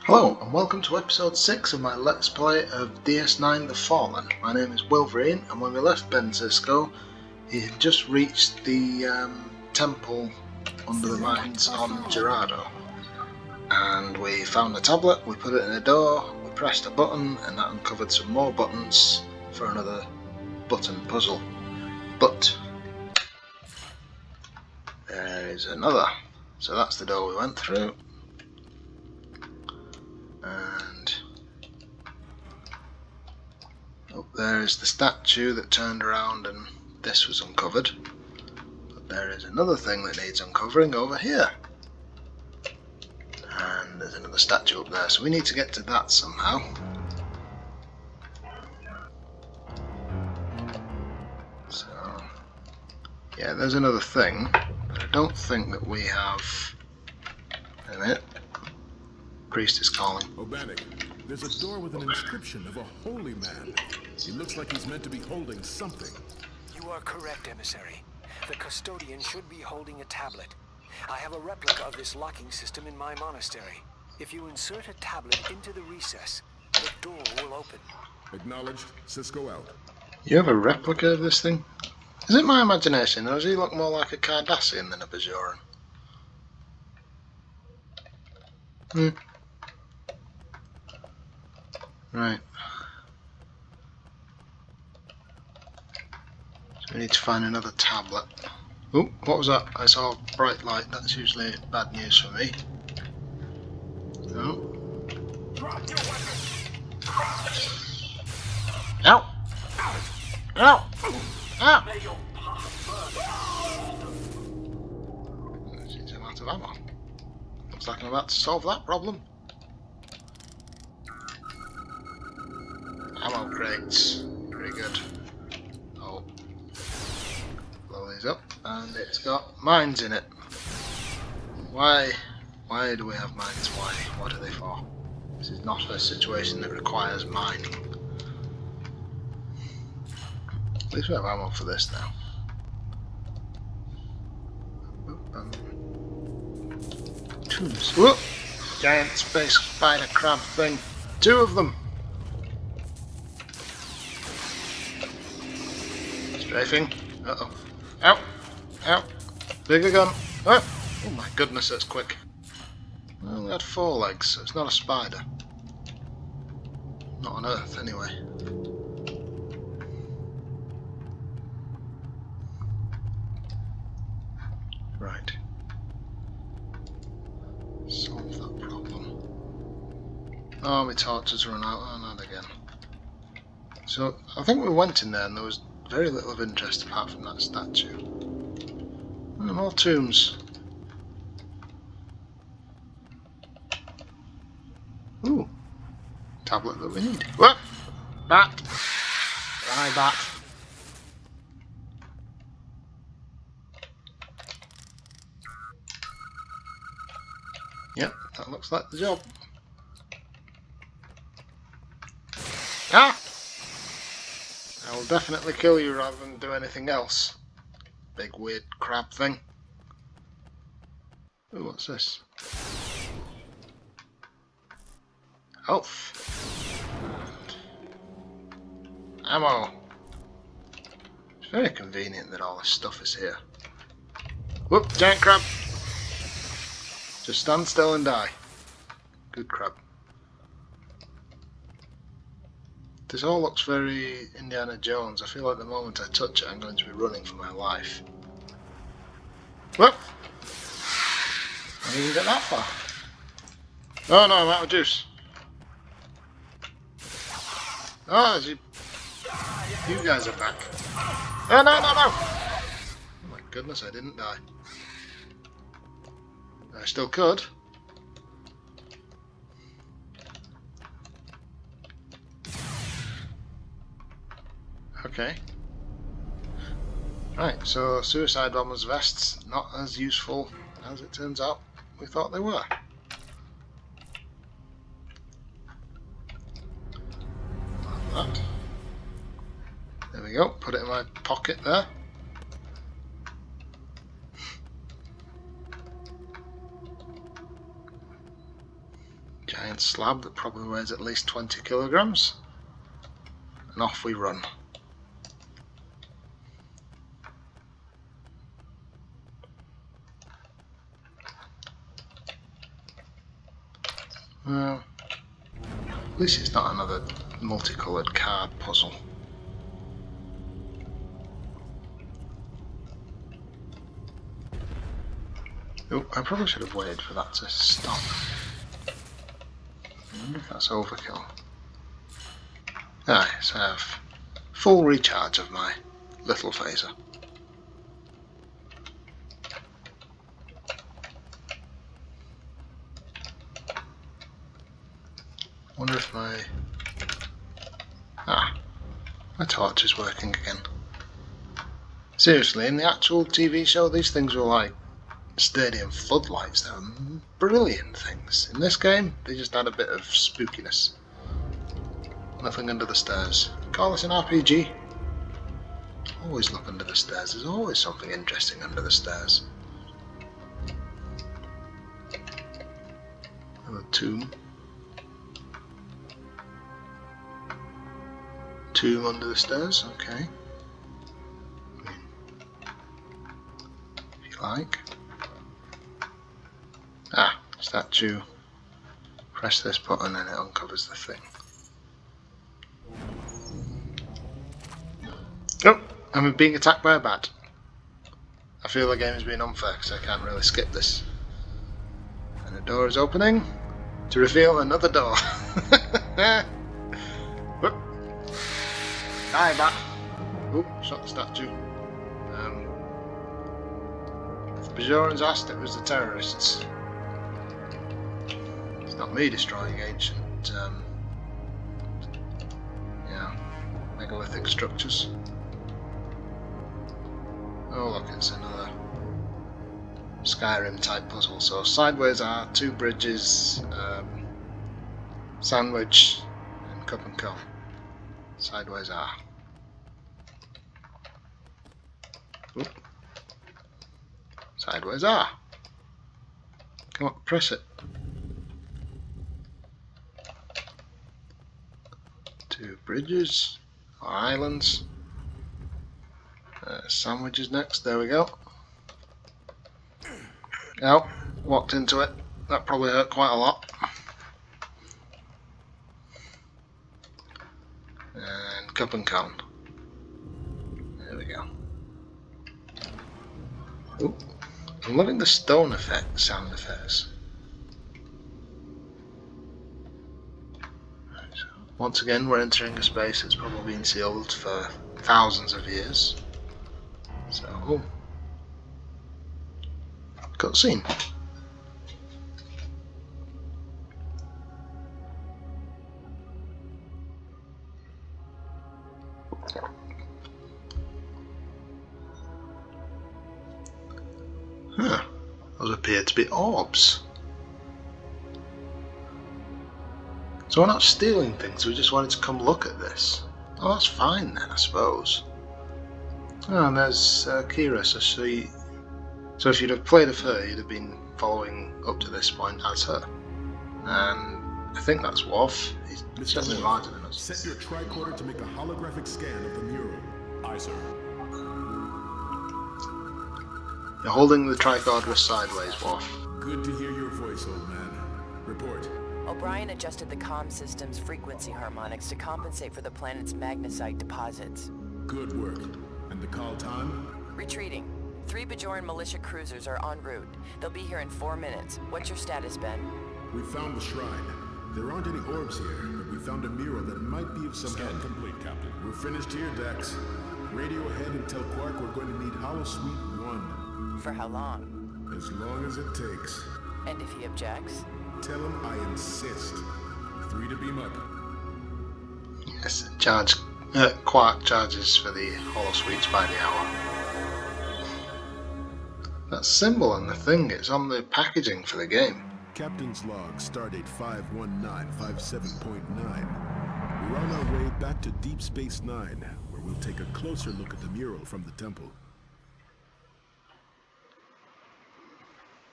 Hello and welcome to episode 6 of my Let's Play of DS9 The Fallen. My name is Wolverine, and when we left Ben Sisko, he had just reached the temple under the mines on Gerardo. And we found a tablet, we put it in a door, we pressed a button, and that uncovered some more buttons for another button puzzle. But there is another. So that's the door we went through. And up there is the statue that turned around and this was uncovered. But there is another thing that needs uncovering over here. And there's another statue up there, so we need to get to that somehow. So, yeah, there's another thing, but I don't think that we have... Wait a minute. Priest is calling. Obanik, there's a door with an inscription of a holy man. He looks like he's meant to be holding something. You are correct, emissary. The custodian should be holding a tablet. I have a replica of this locking system in my monastery. If you insert a tablet into the recess, the door will open. Acknowledged. Sisko out. You have a replica of this thing? Is it my imagination, or does he look more like a Cardassian than a Bajoran? Right. So we need to find another tablet. Oh, what was that? I saw a bright light. That's usually bad news for me. Oh. Ow! Ow! Ow! Seems I'm out of ammo. Looks like I'm about to solve that problem. Ammo crates. Pretty good. Oh. Blow these up. And it's got mines in it. Why? Why do we have mines? Why? What are they for? This is not a situation that requires mining. At least we have ammo for this now. Tubes. Whoop! Giant space spider crab thing. 2 of them. Strafing. Uh-oh. Ow! Ow! Bigger gun. Oh! Oh my goodness, that's quick. Well, we had 4 legs, so it's not a spider. Not on Earth, anyway. Right. Solve that problem. Oh, my torches run out. Oh, not again. So, I think we went in there and there was very little of interest apart from that statue. And more tombs. Ooh. Tablet that we need. What? Bat! Bye, bat. Yep, that looks like the job. Ah! I will definitely kill you rather than do anything else. Big weird crab thing. Ooh, what's this? Health. And ammo. It's very convenient that all this stuff is here. Whoop, giant crab! Just stand still and die. Good crab. This all looks very Indiana Jones. I feel like the moment I touch it I'm going to be running for my life. Whoop! I didn't even get that far. Oh no, I'm out of juice. Oh, you guys are back. Oh no, no, no! Oh my goodness, I didn't die. I still could. Okay. Right, so suicide bombers vests, not as useful as it turns out we thought they were. Like that. There we go, put it in my pocket there. Giant giant slab that probably weighs at least 20 kilograms, and off we run. Well, at least it's not another multicoloured card puzzle. Oh, I probably should have waited for that to stop. I wonder if that's overkill. Ah, yes, I have full recharge of my little phaser. Wonder if my torch is working again. Seriously, in the actual TV show, these things were like stadium floodlights. They were brilliant things. In this game, they just add a bit of spookiness. Nothing under the stairs. Call this an RPG. Always look under the stairs. There's always something interesting under the stairs. Another tomb. Tomb under the stairs, okay. If you like. Ah, statue. Press this button and it uncovers the thing. Oh, I'm being attacked by a bat. I feel the game is being unfair because I can't really skip this. And the door is opening to reveal another door. Whoop. Die, bat. Oh, shot the statue. If Bajorans asked, it was the terrorists. It's not me destroying ancient, megalithic structures. Oh look, it's another Skyrim type puzzle. So sideways are 2 bridges, sandwich, and cup and cone. Sideways are. Oop. Sideways are. Come on, press it. 2 bridges, or islands. Sandwiches next, there we go. Oh, walked into it. That probably hurt quite a lot. And cup and cone. There we go. Ooh, I'm loving the stone effect, sound effects. Right, so once again, we're entering a space that's probably been sealed for thousands of years. So, cutscene. Huh. Those appear to be orbs. So we're not stealing things, we just wanted to come look at this. Oh, that's fine then, I suppose. Oh, and there's Kira, so if you'd have played of her, you'd have been following up to this point as her. And I think that's Worf. He's certainly larger than us. Set your tricorder to make a holographic scan of the mural. Aye, sir. You're holding the tricorder sideways, Worf. Good to hear your voice, old man. Report. O'Brien adjusted the comm system's frequency harmonics to compensate for the planet's magnesite deposits. Good work. And the call time? Retreating. 3 Bajoran militia cruisers are en route. They'll be here in 4 minutes. What's your status, Ben? We found the shrine. There aren't any orbs here, but we found a mural that might be of some help. Scan complete, Captain. We're finished here, Dex. Radio ahead and tell Quark we're going to need Hollow Suite 1. For how long? As long as it takes. And if he objects? Tell him I insist. 3 to beam up. Yes, Quark charges for the Hollow Suites by the hour. That symbol on the thing, it's on the packaging for the game. Captain's log, stardate 51957.9. We're on our way back to Deep Space Nine, where we'll take a closer look at the mural from the temple.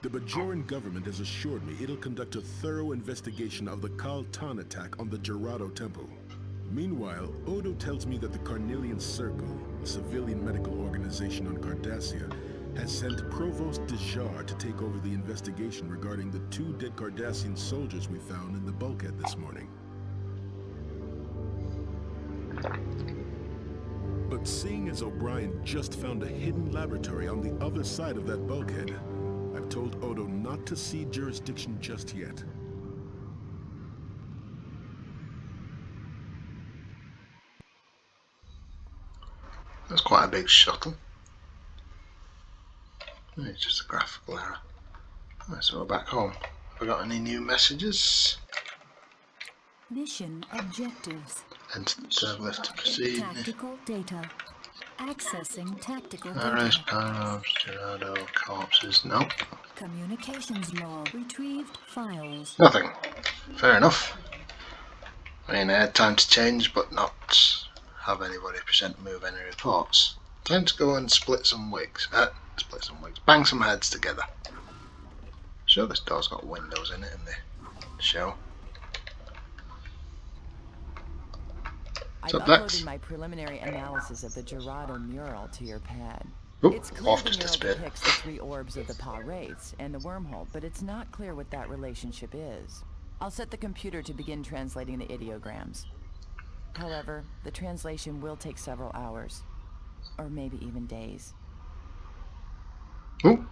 The Bajoran government has assured me it'll conduct a thorough investigation of the Kaltan attack on the Gerado Temple. Meanwhile, Odo tells me that the Carnelian Circle, a civilian medical organization on Cardassia, has sent Provost Dejar to take over the investigation regarding the 2 dead Cardassian soldiers we found in the bulkhead this morning. But seeing as O'Brien just found a hidden laboratory on the other side of that bulkhead, I've told Odo not to cede jurisdiction just yet. That's quite a big shuttle. It's just a graphical error. Right, so we're back home. Have we got any new messages? Mission objectives. Enter the turbo lift to proceed. Tactical data. Accessing tactical Paris, data. Paros, Gerado, corpses. Nope. Communications log. Retrieved files. Nothing. Fair enough. I mean, I had time to change, but not have anybody present move any reports. Time to go and split some wigs. Bang some heads together. Sure, this door's got windows in it in the show. I've So uploaded that's my preliminary analysis of the Gerado mural to your pad. Oop, It's clear off the just mural disappeared. depicts the 3 orbs of the Pa wraiths and the wormhole, but it's not clear what that relationship is. I'll set the computer to begin translating the ideograms. However, the translation will take several hours, or maybe even days. Ooh,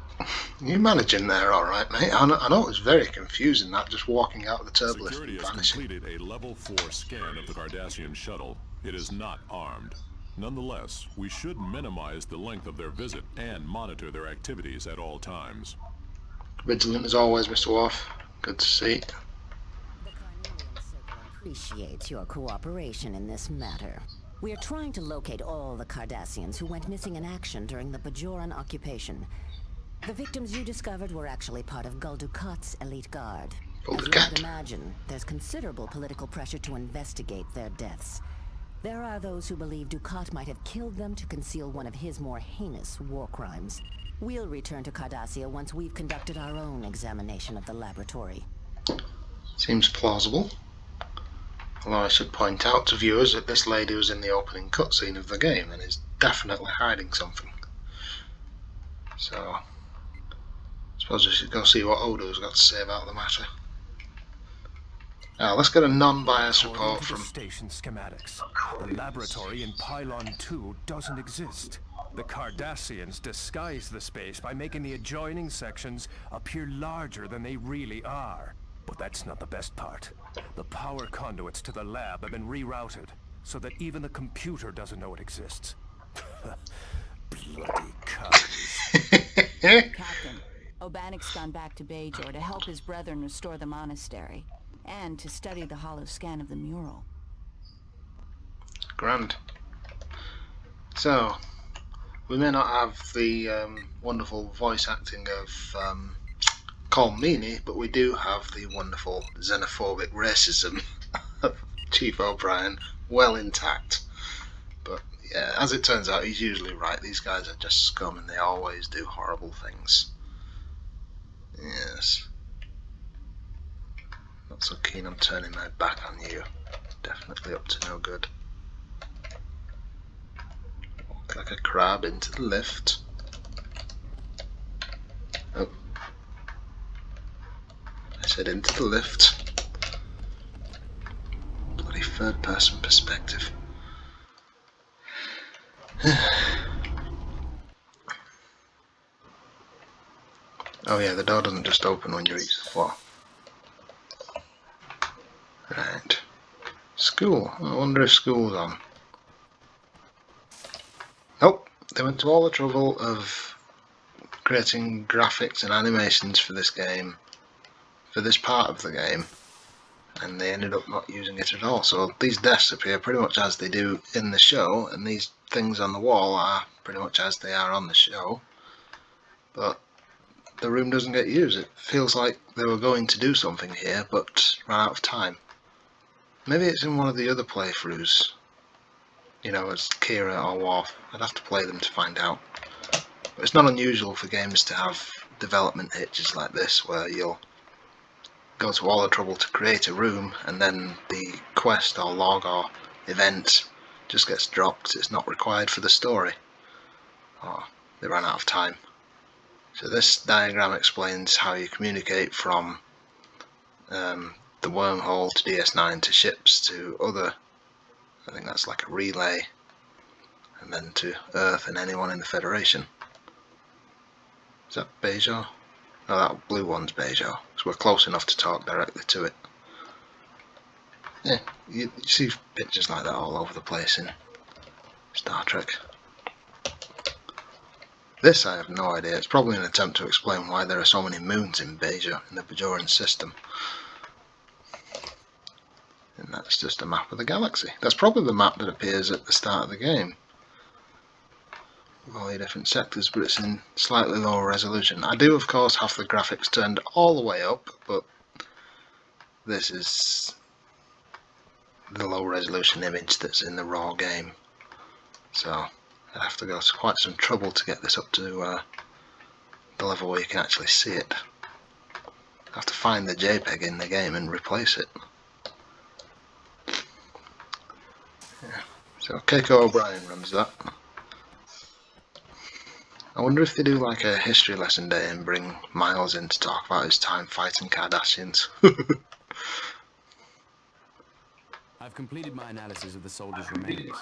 you managing there alright, mate? I know it was very confusing, that just walking out of the turbo lift Security and has vanishing. completed a level 4 scan of the Cardassian shuttle. It is not armed. Nonetheless, we should minimize the length of their visit and monitor their activities at all times. Vigilant as always, Mr. Worf. Good to see. The Carnelian Circle appreciates your cooperation in this matter. We are trying to locate all the Cardassians who went missing in action during the Bajoran occupation. The victims you discovered were actually part of Gul Dukat's elite guard. Gul As you Dukat. might imagine, there's considerable political pressure to investigate their deaths. There are those who believe Dukat might have killed them to conceal one of his more heinous war crimes. We'll return to Cardassia once we've conducted our own examination of the laboratory. Seems plausible. Although I should point out to viewers that this lady was in the opening cutscene of the game and is definitely hiding something. So, I suppose we should go see what Odo's got to say about the matter. Now, let's get a non-biased According report to from... the station schematics, the laboratory in Pylon 2 doesn't exist. The Cardassians disguise the space by making the adjoining sections appear larger than they really are. But that's not the best part. The power conduits to the lab have been rerouted, so that even the computer doesn't know it exists. Bloody Cardies. Captain, Obanik's gone back to Bajor to help his brethren restore the monastery, and to study the hollow scan of the mural. Grand. So, we may not have the wonderful voice acting of Colm Meaney, but we do have the wonderful xenophobic racism of Chief O'Brien well intact. But yeah, as it turns out, he's usually right. These guys are just scum and they always do horrible things. Yes. Not so keen on turning my back on you. Definitely up to no good. Walk like a crab into the lift. Oh. I said into the lift. Bloody third person perspective. Oh yeah, the door doesn't just open when you reach the floor. Right. School. I wonder if school's on. Nope. They went to all the trouble of creating graphics and animations for this game, for this part of the game, and they ended up not using it at all. So these desks appear pretty much as they do in the show, and these things on the wall are pretty much as they are on the show. But the room doesn't get used. It feels like they were going to do something here, but ran out of time. Maybe it's in one of the other playthroughs, you know, as Kira or Worf. I'd have to play them to find out. But it's not unusual for games to have development hitches like this, where you'll go to all the trouble to create a room and then the quest or log or event just gets dropped. It's not required for the story, or they run out of time. So this diagram explains how you communicate from the wormhole to DS9 to ships to other, I think that's like a relay, and then to Earth and anyone in the Federation. Is that Beijo? No, that blue one's Beijo, so we're close enough to talk directly to it. Yeah, you see pictures like that all over the place in Star Trek. This I have no idea. It's probably an attempt to explain why there are so many moons in Beijo, in the Bajoran system. And that's just a map of the galaxy. That's probably the map that appears at the start of the game, with all the different sectors, but it's in slightly lower resolution. I do of course have the graphics turned all the way up, but this is the low resolution image that's in the raw game. So I'd have to go to quite some trouble to get this up to the level where you can actually see it. I have to find the JPEG in the game and replace it. Yeah. So Keiko O'Brien runs that. I wonder if they do like a history lesson day and bring Miles in to talk about his time fighting Cardassians. I've completed my analysis of the soldiers' remains.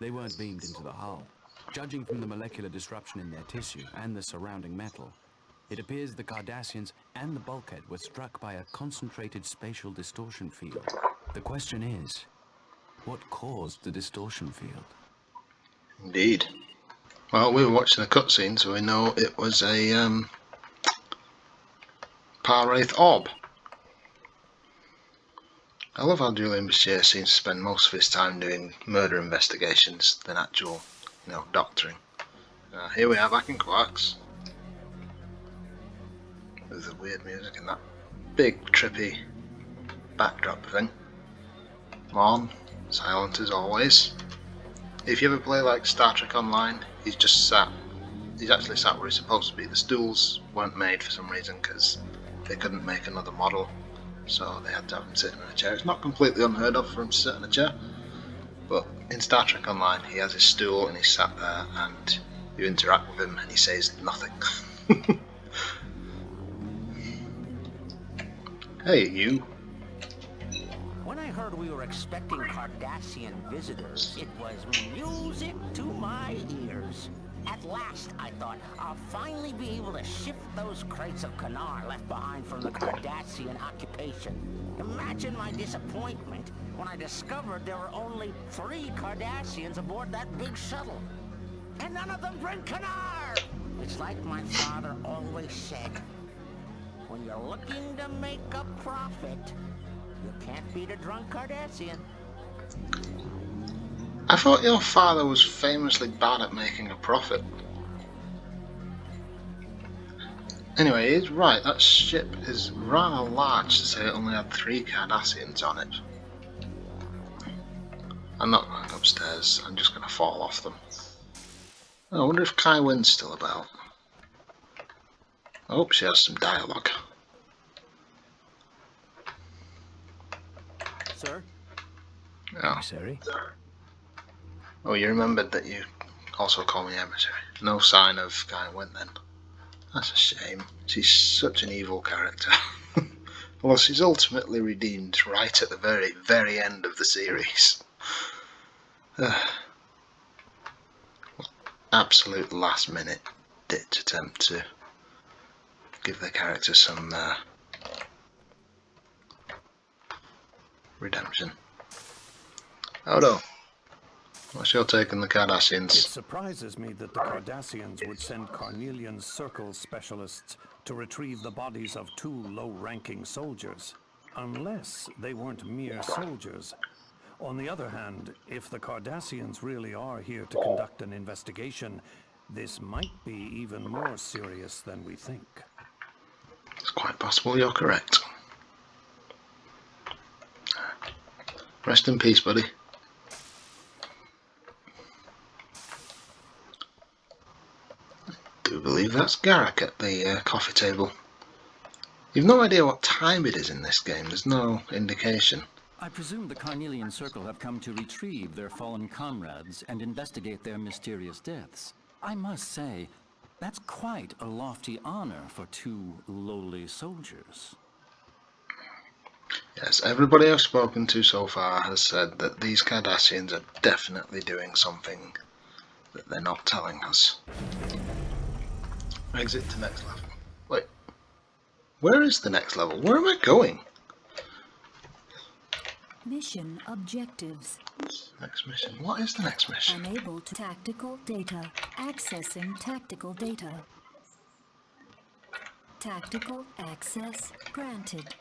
They weren't beamed into the hull. Judging from the molecular disruption in their tissue and the surrounding metal, it appears the Cardassians and the bulkhead were struck by a concentrated spatial distortion field. The question is, what caused the distortion field? Indeed. Well, we were watching a cutscene, so we know it was a Par-Wraith orb. I love how Julian Bashir seems to spend most of his time doing murder investigations than actual, doctoring. Here we are back in Quarks, with the weird music and that big trippy backdrop thing. On, silent as always. If you ever play like Star Trek Online, he's actually sat where he's supposed to be. The stools weren't made for some reason because they couldn't make another model, so they had to have him sitting in a chair. It's not completely unheard of for him to sit in a chair, but in Star Trek Online he has his stool and he's sat there and you interact with him and he says nothing. Hey, you. When I heard we were expecting Cardassian visitors, it was music to my ears. At last, I thought, I'll finally be able to shift those crates of Kanar left behind from the Cardassian occupation. Imagine my disappointment when I discovered there were only 3 Cardassians aboard that big shuttle. And none of them bring Kanar! It's like my father always said, when you're looking to make a profit, you can't beat a drunk Cardassian. I thought your father was famously bad at making a profit. Anyway, he's right, that ship is rather large to say it only had 3 Cardassians on it. I'm not going upstairs, I'm just going to fall off them. I wonder if Kai Wynn's still about. I hope she has some dialogue. Sir? Oh. Emissary? Oh, you remembered that you also call me emissary. No sign of Kai Wynn then. That's a shame. She's such an evil character. Well, she's ultimately redeemed right at the very, very end of the series. Absolute last minute ditch attempt to give the character some redemption. Odo, what's your take on the Cardassians? It surprises me that the Cardassians would send Carnelian Circle specialists to retrieve the bodies of 2 low-ranking soldiers, unless they weren't mere soldiers. On the other hand, if the Cardassians really are here to conduct an investigation, this might be even more serious than we think. It's quite possible you're correct. Rest in peace, buddy. I do believe believe that's Garak at the coffee table. You've no idea what time it is in this game, there's no indication. I presume the Carnelian Circle have come to retrieve their fallen comrades and investigate their mysterious deaths. I must say, that's quite a lofty honor for two lowly soldiers. Yes, everybody I've spoken to so far has said that these Cardassians are definitely doing something that they're not telling us. Exit to next level. Wait, where is the next level? Where am I going? Mission objectives. Next mission. What is the next mission? Unable to tactical data. Accessing tactical data. Tactical access granted.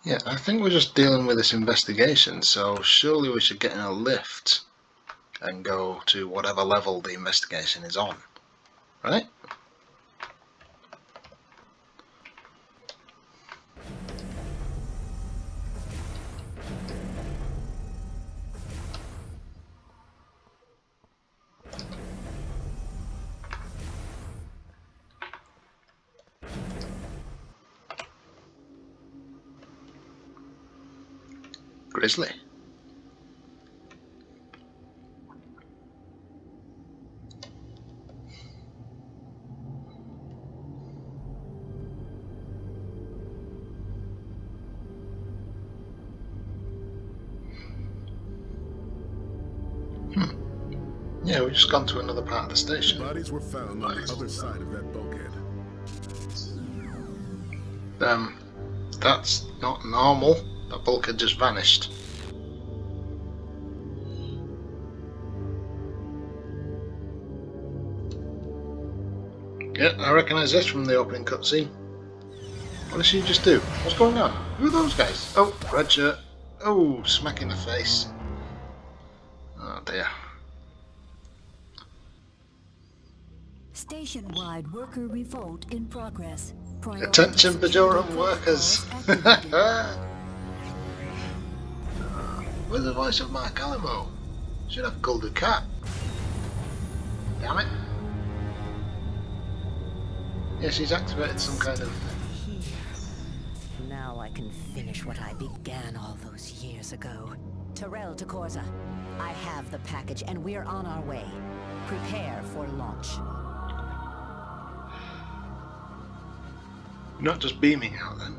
Yeah, I think we're just dealing with this investigation, so surely we should get in a lift and go to whatever level the investigation is on, right? Grizzly. Yeah, we've just gone to another part of the station. Bodies were found on the other side of that bulkhead. That's not normal. That bulkhead just vanished. Yeah, I recognise this from the opening cutscene. What did she just do? What's going on? Who are those guys? Oh, red shirt. Oh, smack in the face. Oh dear. Station-wide worker revolt in progress. Attention, Bajoran workers! With the voice of Mark Alamo. Should have golden cat. Damn it. Yeah, she's activated some kind of... Now I can finish what I began all those years ago. Terrell to Corza. I have the package and we're on our way. Prepare for launch. Not just beaming out then.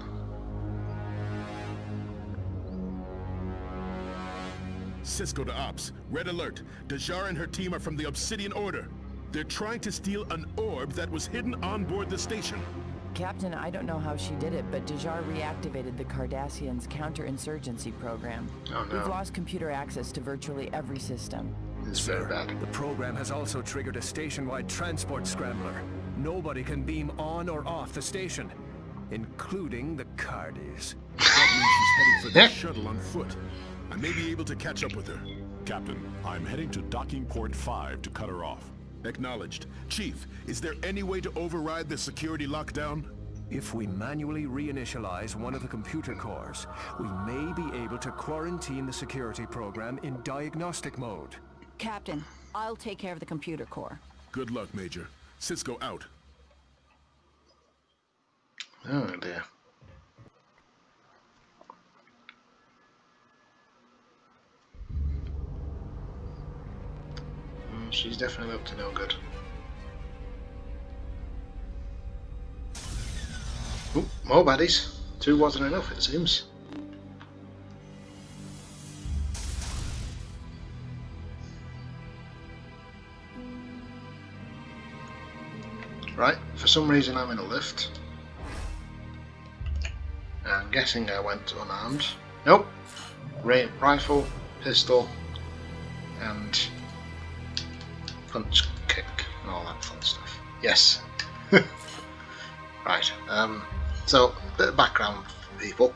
Sisko to Ops. Red alert. Dajar and her team are from the Obsidian Order. They're trying to steal an orb that was hidden on board the station. Captain, I don't know how she did it, but Dajar reactivated the Cardassians' counterinsurgency program. Oh no. We've lost computer access to virtually every system. It's very bad. The program has also triggered a station-wide transport scrambler. Nobody can beam on or off the station, including the Cardies. That means she's heading for the shuttle on foot. I may be able to catch up with her. Captain, I'm heading to docking port 5 to cut her off. Acknowledged. Chief, is there any way to override the security lockdown? If we manually reinitialize one of the computer cores, we may be able to quarantine the security program in diagnostic mode. Captain, I'll take care of the computer core. Good luck, Major. Sisko out. Oh dear. She's definitely up to no good. Ooh, more baddies. 2 wasn't enough, it seems. Right, for some reason I'm in a lift. I'm guessing I went unarmed. Nope. Rifle, pistol, and punch, kick, and all that fun stuff. Yes. Right, so a bit of background for people.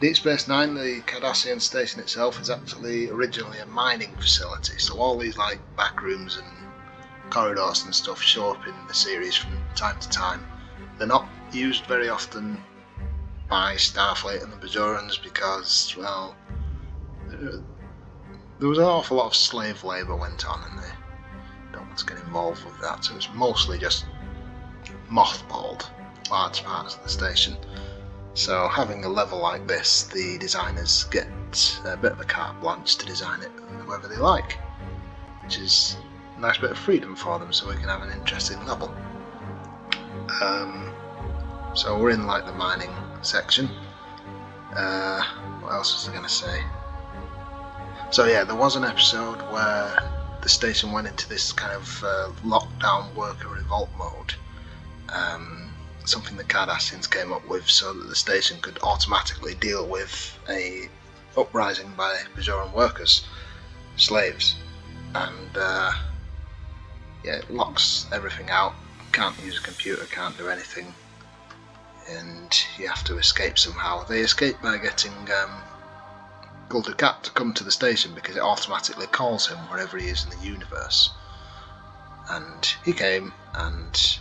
Deep Space Nine, the Cardassian station itself, is actually originally a mining facility, so all these like back rooms and corridors and stuff show up in the series from time to time. They're not used very often by Starfleet and the Bajorans because, well, there was an awful lot of slave labour went on and they don't to get involved with that, so it's mostly just mothballed large parts of the station. So having a level like this, the designers get a bit of a carte blanche to design it however they like, which is a nice bit of freedom for them, so we can have an interesting level. So we're in like the mining section. What else was I going to say? So yeah, there was an episode where the station went into this kind of lockdown worker revolt mode. Something that Cardassians came up with so that the station could automatically deal with a uprising by Bajoran workers, slaves, and yeah, it locks everything out. Can't use a computer, can't do anything, and you have to escape somehow. They escape by getting Gulder Cat to come to the station because it automatically calls him wherever he is in the universe, and he came and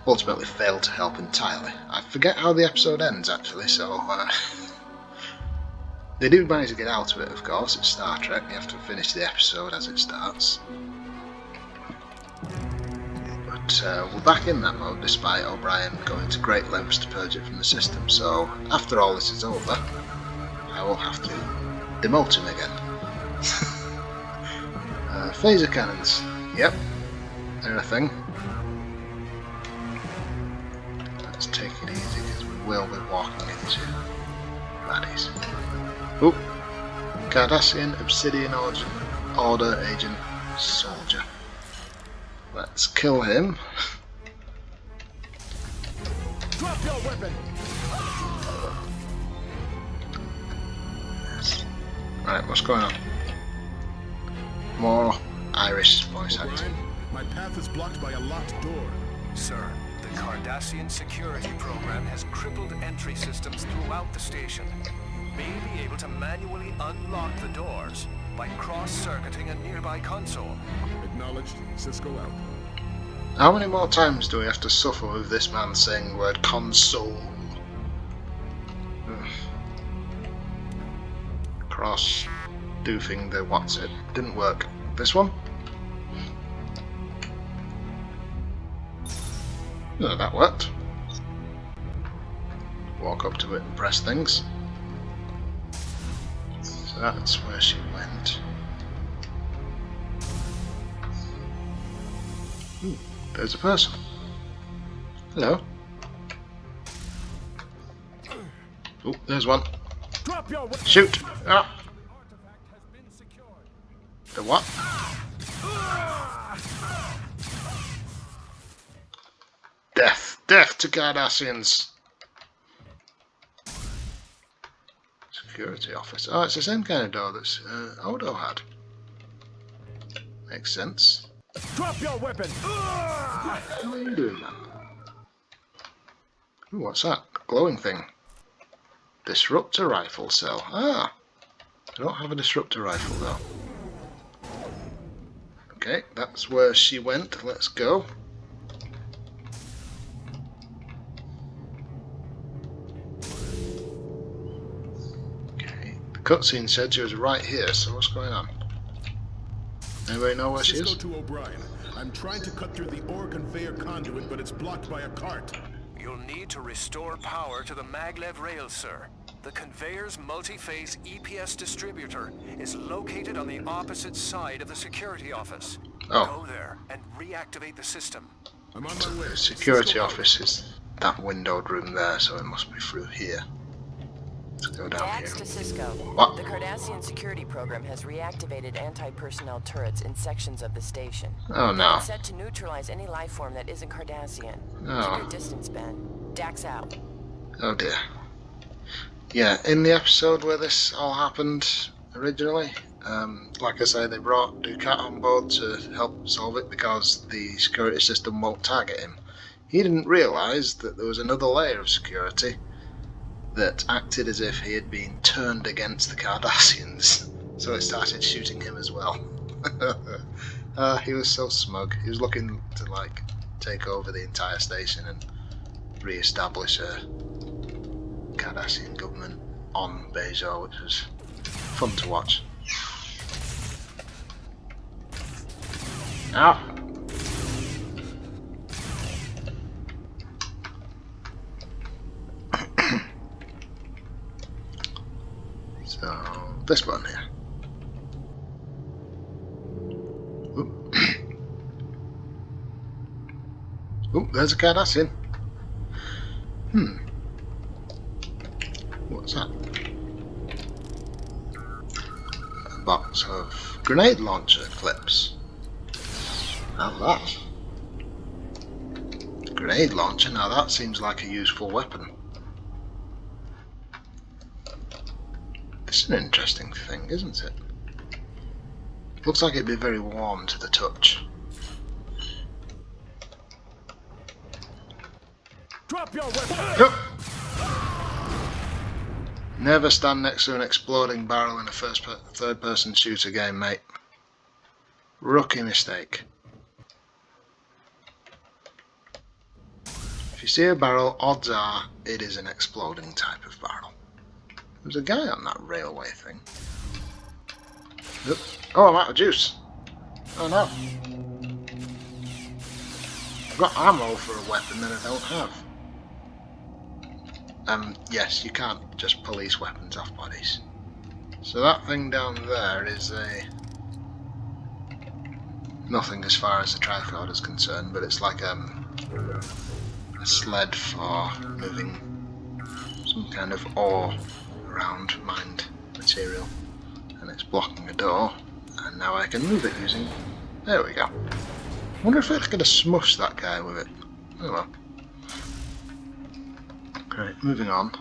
ultimately failed to help entirely. I forget how the episode ends actually, so they do manage to get out of it, of course. It's Star Trek, you have to finish the episode as it starts. But we're back in that mode despite O'Brien going to great lengths to purge it from the system, so after all this is over, I will have to demote him again. Phaser cannons, yep, they're a thing. Let's take it easy because we will be walking into baddies. Oop! Cardassian Obsidian Order Agent Soldier. Let's kill him. Drop your weapon! Yes. Right, what's going on? More Irish voice acting. My path is blocked by a locked door. Sir, the Cardassian security program has crippled entry systems throughout the station. May be able to manually unlock the doors by cross-circuiting a nearby console. Acknowledged. Sisko out. How many more times do we have to suffer with this man saying the word console? Cross doofing the what's it? Didn't work. This one? No, that worked. Walk up to it and press things. So that's where she went. There's a person. Hello. Oh, there's one. Shoot! Ah. The what? Death! Death to Cardassians! Security office. Oh, it's the same kind of door that Odo had. Makes sense. Drop your weapon! How are you doing, man? Ooh, what's that? Glowing thing. Disruptor rifle cell. Ah! I don't have a disruptor rifle though. Okay, that's where she went. Let's go. Okay, the cutscene said she was right here, so what's going on? Anybody know where she is? Sisko to O'Brien. I'm trying to cut through the ore conveyor conduit, but it's blocked by a cart. You'll need to restore power to the maglev rails, sir. The conveyor's multi-phase EPS distributor is located on the opposite side of the security office. Oh. Go there and reactivate the system. I'm on my way. The security office is that windowed room there, so it must be through here. Let's go down Dax here. to Sisko. What? The Cardassian security program has reactivated anti-personnel turrets in sections of the station. Oh no. It's set to neutralize any life form that isn't Cardassian. Oh. Keep your distance, Ben. Dax out. Oh dear. Yeah, in the episode where this all happened originally, like I say, they brought Ducat on board to help solve it because the security system won't target him. He didn't realise that there was another layer of security that acted as if he had been turned against the Cardassians, so it started shooting him as well. He was so smug. He was looking to like take over the entire station and re-establish a Cardassian government on Bajor, which was fun to watch. Ow! So, this one here. Oop. Oop, there's a Cardassian. What's that? A box of grenade launcher clips. How's that? Grenade launcher, now that seems like a useful weapon. This is an interesting thing, isn't it? Looks like it'd be very warm to the touch. Drop your weapon! Yep. Never stand next to an exploding barrel in a third-person shooter game, mate. Rookie mistake. If you see a barrel, odds are it is an exploding type of barrel. There's a guy on that railway thing. Oop. Oh, I'm out of juice. Oh no. I've got ammo for a weapon that I don't have. Yes, you can't just police weapons off bodies. So that thing down there is nothing as far as the tricorder is concerned, but it's like a sled for moving some kind of ore around mined material, and it's blocking a door, and now I can move it using... There we go. I wonder if I could have smushed that guy with it. Oh well. Right, moving on.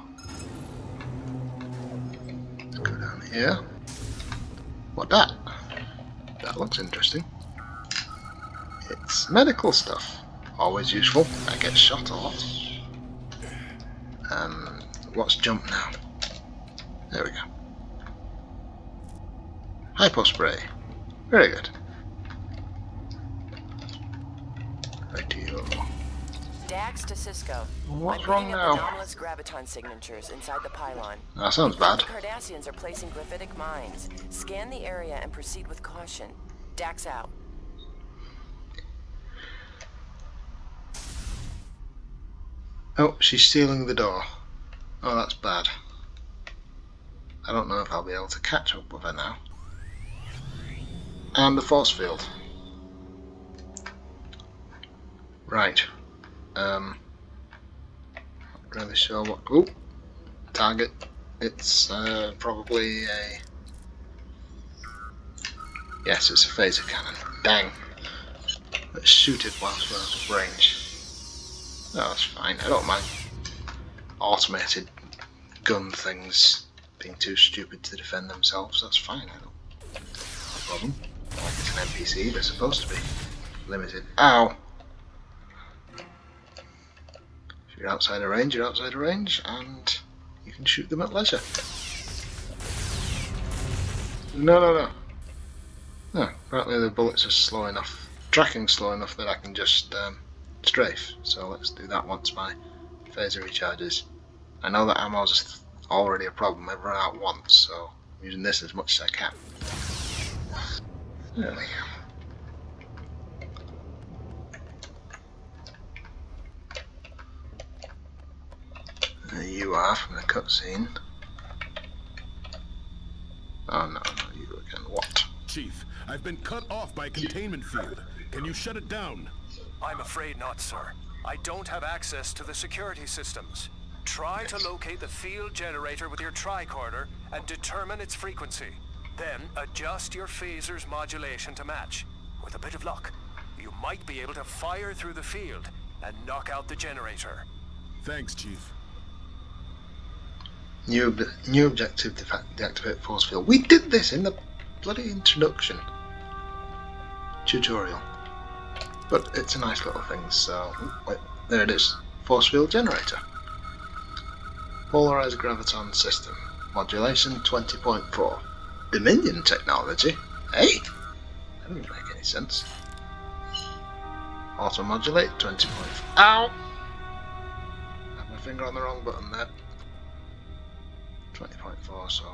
Let's go down here. What that? That looks interesting. It's medical stuff. Always useful. I get shot a lot. What's jump now? There we go. Hypospray. Very good. Right to you. Dax to Sisko. What's I'm wrong picking now? up anomalous graviton signatures inside the pylon. That sounds bad. The Cardassians are placing graphitic mines. Scan the area and proceed with caution. Dax out. Oh, she's sealing the door. Oh, that's bad. I don't know if I'll be able to catch up with her now. And the force field. Right. Not really sure what... Ooh! Target. It's probably a... Yes, it's a phaser cannon. Dang. Let's shoot it whilst we're out of range. No, that's fine. I don't mind automated gun things being too stupid to defend themselves. That's fine. I don't... No problem. Like it's an NPC, they're supposed to be limited. Ow! If you're outside of range, you're outside of range, and you can shoot them at leisure. No. No, apparently the bullets are slow enough, tracking slow enough that I can just strafe. So let's do that once my phaser recharges. I know that ammo's already a problem. I've run out once, so I'm using this as much as I can. There we go. There you are from the cutscene. Oh no, you again. What? Chief, I've been cut off by a containment field. Can you shut it down? I'm afraid not, sir. I don't have access to the security systems. Try to locate the field generator with your tricorder and determine its frequency. Then adjust your phaser's modulation to match. With a bit of luck, you might be able to fire through the field and knock out the generator. Thanks, Chief. New objective to deactivate force field. We did this in the bloody introduction tutorial. But it's a nice little thing, so... Wait, there it is. Force field generator. Polarized graviton system. Modulation 20.4. Dominion technology? Hey! That doesn't make any sense. Auto modulate 20.4. Ow! Had my finger on the wrong button there. 20.4, so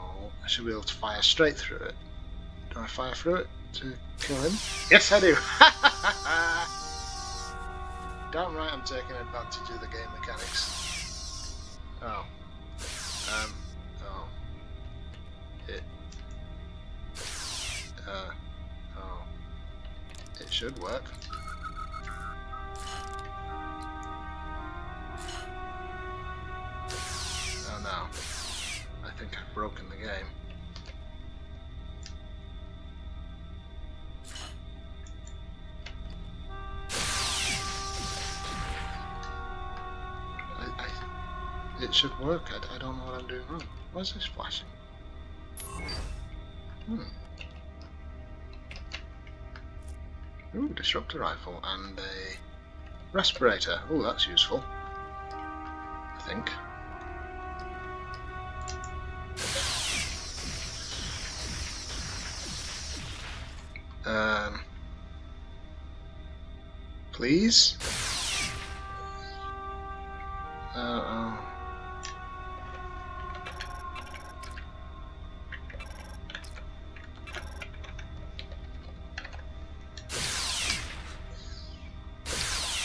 I should be able to fire straight through it. Do I fire through it to kill him? Yes, I do! Damn right I'm taking advantage of the game mechanics. Oh. Oh. It should work. Oh no. I think I've broken the game. It should work. I don't know what I'm doing wrong. What's this flashing? Ooh, disruptor rifle and a respirator. Ooh, that's useful. I think. Please?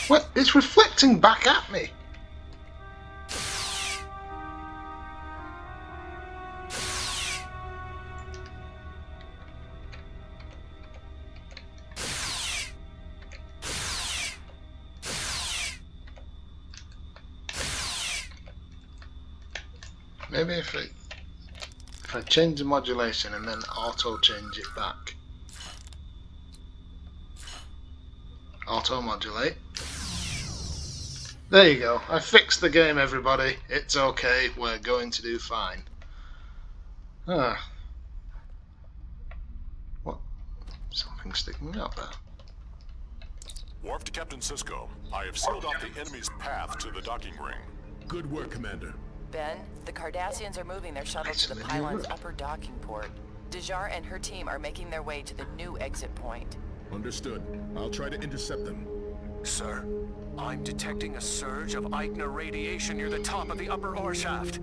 What? It's reflecting back at me! Maybe if I change the modulation and then auto change it back. Auto modulate. There you go. I fixed the game, everybody. It's okay. We're going to do fine. Ah. What? Something's sticking out there. Worf to Captain Sisko. I have sealed off the enemy's path to the docking ring. Good work, Commander. Ben, the Cardassians are moving their shuttle to the pylon's upper docking port. Dejar and her team are making their way to the new exit point. Understood. I'll try to intercept them. Sir, I'm detecting a surge of Eigner radiation near the top of the upper ore shaft.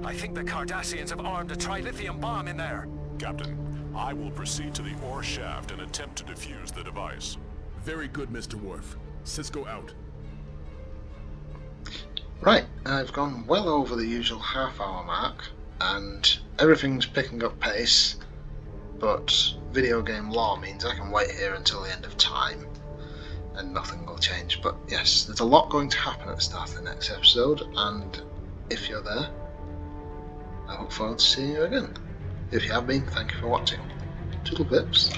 I think the Cardassians have armed a trilithium bomb in there. Captain, I will proceed to the ore shaft and attempt to defuse the device. Very good, Mr. Worf. Sisko out. Right, I've gone well over the usual half-hour mark, and everything's picking up pace, but video game law means I can wait here until the end of time, and nothing will change. But yes, there's a lot going to happen at the start of the next episode, and if you're there, I look forward to seeing you again. If you have been, thank you for watching. Toodle pips.